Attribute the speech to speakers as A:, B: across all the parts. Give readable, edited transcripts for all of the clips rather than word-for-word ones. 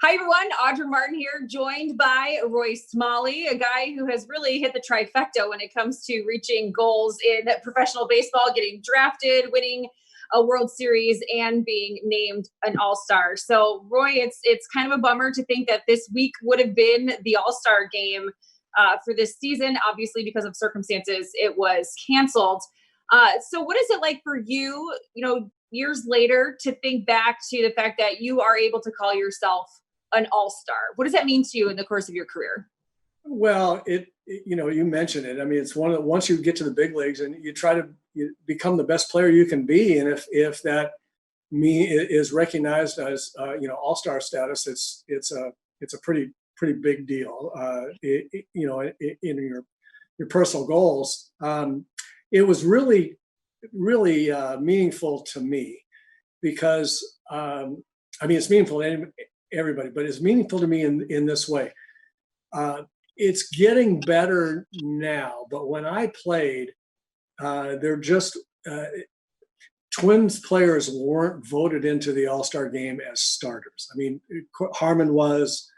A: Hi, everyone. Audra Martin here, joined by Roy Smalley, a guy who has really hit the trifecta when it comes to reaching goals in professional baseball, getting drafted, winning a World Series, and being named an All-Star. So, Roy, it's kind of a bummer to think that this week would have been the All-Star game for this season. Obviously, because of circumstances, it was canceled. So what is it like for you, years later, to think back to the fact that you are able to call yourself an all-star? What does that mean to you in the course of your career?
B: Well, you mentioned it. I mean, it's once you get to the big leagues and you try to become the best player you can be, and if that is recognized as all-star status, it's a pretty big deal. In your personal goals, it was really meaningful to me because it's meaningful to everybody, but it's meaningful to me in this way. It's getting better now, but when I played, they're just Twins players weren't voted into the All-Star game as starters. I mean, Harmon was,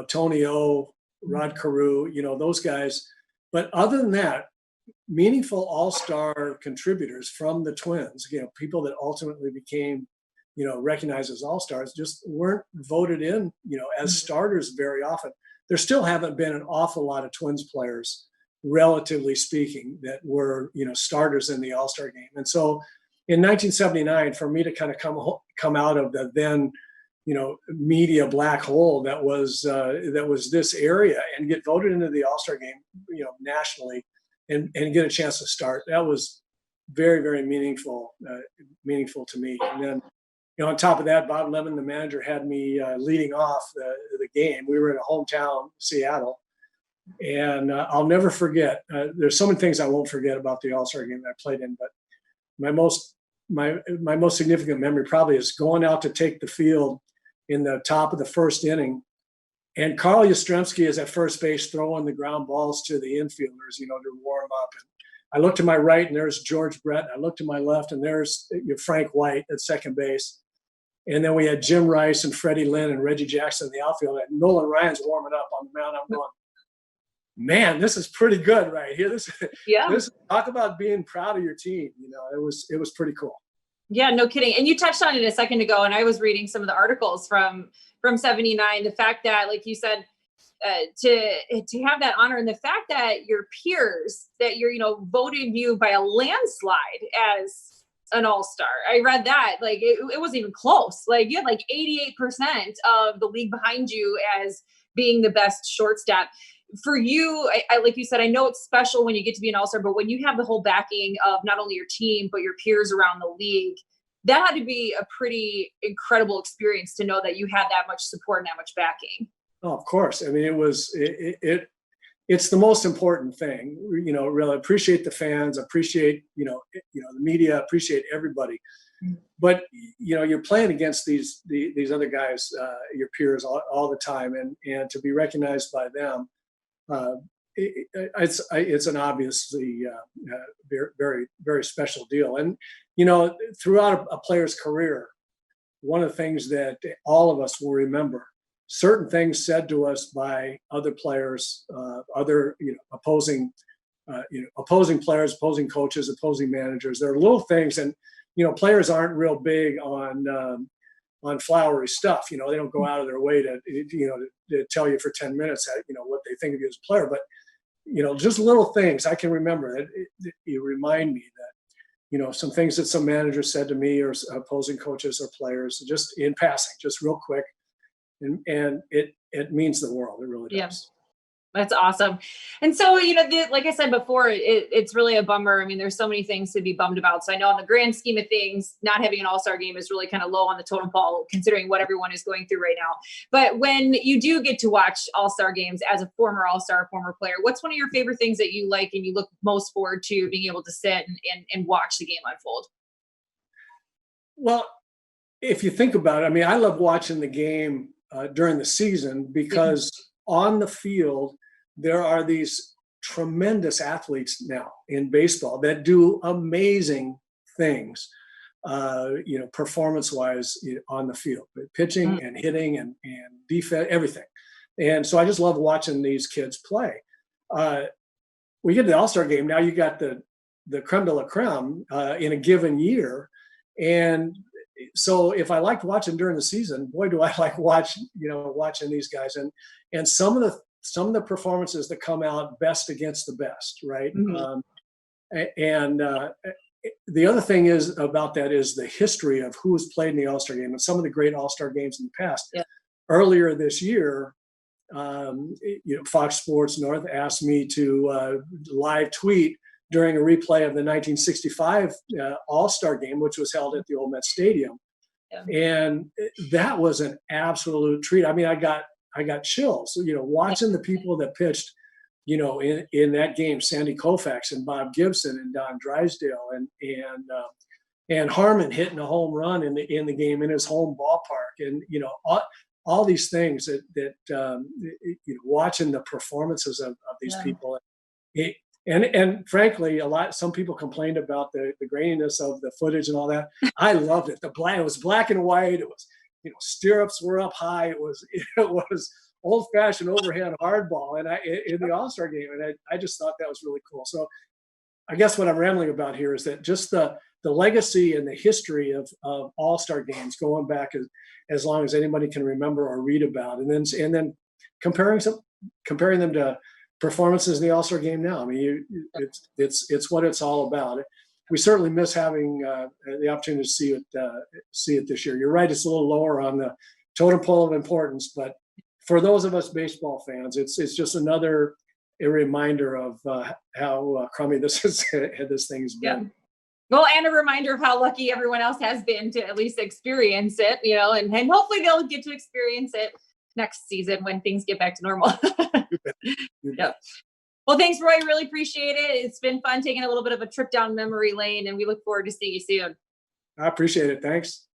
B: Tony O, Rod Carew, those guys. But other than that, meaningful all-star contributors from the Twins, people that ultimately became, recognized as all-stars, just weren't voted in, as starters very often. There still haven't been an awful lot of Twins players, relatively speaking, that were, starters in the All-Star game. And so in 1979, for me to kind of come out of the then, media black hole that was this area and get voted into the All-Star game, nationally, and get a chance to start, that was very, very meaningful to me. And then, on top of that, Bob Lemon, the manager, had me leading off the game. We were in a hometown, Seattle, and I'll never forget. There's so many things I won't forget about the All-Star game that I played in, but my most significant memory probably is going out to take the field in the top of the first inning, and Carl Yastrzemski is at first base throwing the ground balls to the infielders, to warm up. And I look to my right, and there's George Brett. I look to my left, and there's Frank White at second base. And then we had Jim Rice and Freddie Lynn and Reggie Jackson in the outfield. And Nolan Ryan's warming up on the mound. I'm going, man, this is pretty good right here. This talk about being proud of your team. It was pretty cool.
A: Yeah, no kidding. And you touched on it a second ago, and I was reading some of the articles from 79. The fact that, like you said, to have that honor, and the fact that your peers, that voted you by a landslide as an all-star. I read that, like, it wasn't even close. Like, you had like 88% of the league behind you as being the best shortstop. For you, I like you said, I know it's special when you get to be an all-star, but when you have the whole backing of not only your team, but your peers around the league, that had to be a pretty incredible experience to know that you had that much support and that much backing.
B: Oh, of course. I mean, it's the most important thing, really appreciate the fans, appreciate, the media, appreciate everybody. But, you're playing against these other guys, your peers all the time. And to be recognized by them, it's an obviously very, very special deal. And, throughout a player's career, one of the things that all of us will remember, certain things said to us by other players, opposing players, opposing coaches, opposing managers. There are little things, and players aren't real big on flowery stuff. They don't go out of their way to tell you for 10 minutes what they think of you as a player. But just little things I can remember that you remind me that some things that some managers said to me or opposing coaches or players, just in passing, just real quick. And it means the world. It really does.
A: Yeah. That's awesome. And so, like I said before, it's really a bummer. I mean, there's so many things to be bummed about. So I know in the grand scheme of things, not having an all-star game is really kind of low on the totem pole, considering what everyone is going through right now. But when you do get to watch all-star games as a former all-star, former player, what's one of your favorite things that you like and you look most forward to being able to sit and watch the game unfold?
B: Well, if you think about it, I mean, I love watching the game during the season because on the field, there are these tremendous athletes now in baseball that do amazing things, performance-wise on the field, pitching and hitting and defense, everything. And so I just love watching these kids play. We get to the All-Star game. Now you got the creme de la creme in a given year. And so if I liked watching during the season, boy, do I like watching these guys. And some of the performances that come out best against the best, right?
A: Mm-hmm.
B: The other thing is about that is the history of who's played in the All-Star game and some of the great All-Star games in the past.
A: Yeah.
B: Earlier this year, Fox Sports North asked me to live tweet during a replay of the 1965 All-Star game, which was held at the old Met Stadium. Yeah. And that was an absolute treat. I mean, I got chills, watching the people that pitched, in that game, Sandy Koufax and Bob Gibson and Don Drysdale and Harmon hitting a home run in the game in his home ballpark. And, all these things that watching the performances of these people. And frankly, some people complained about the graininess of the footage and all that. I loved it. It was black and white. It was, stirrups were up high. It was old-fashioned overhand hardball in the All-Star game. And I just thought that was really cool. So I guess what I'm rambling about here is that just the legacy and the history of All-Star games going back as long as anybody can remember or read about, and then comparing them to performances in the All-Star game now. I mean, it's what it's all about. We certainly miss having the opportunity to see it this year. You're right; it's a little lower on the totem pole of importance, but for those of us baseball fans, it's just a reminder of how crummy this thing has been.
A: Yeah. Well, and a reminder of how lucky everyone else has been to at least experience it, and hopefully they'll get to experience it next season when things get back to normal. Yep. Well, thanks, Roy. Really appreciate it. It's been fun taking a little bit of a trip down memory lane, and we look forward to seeing you soon.
B: I appreciate it. Thanks.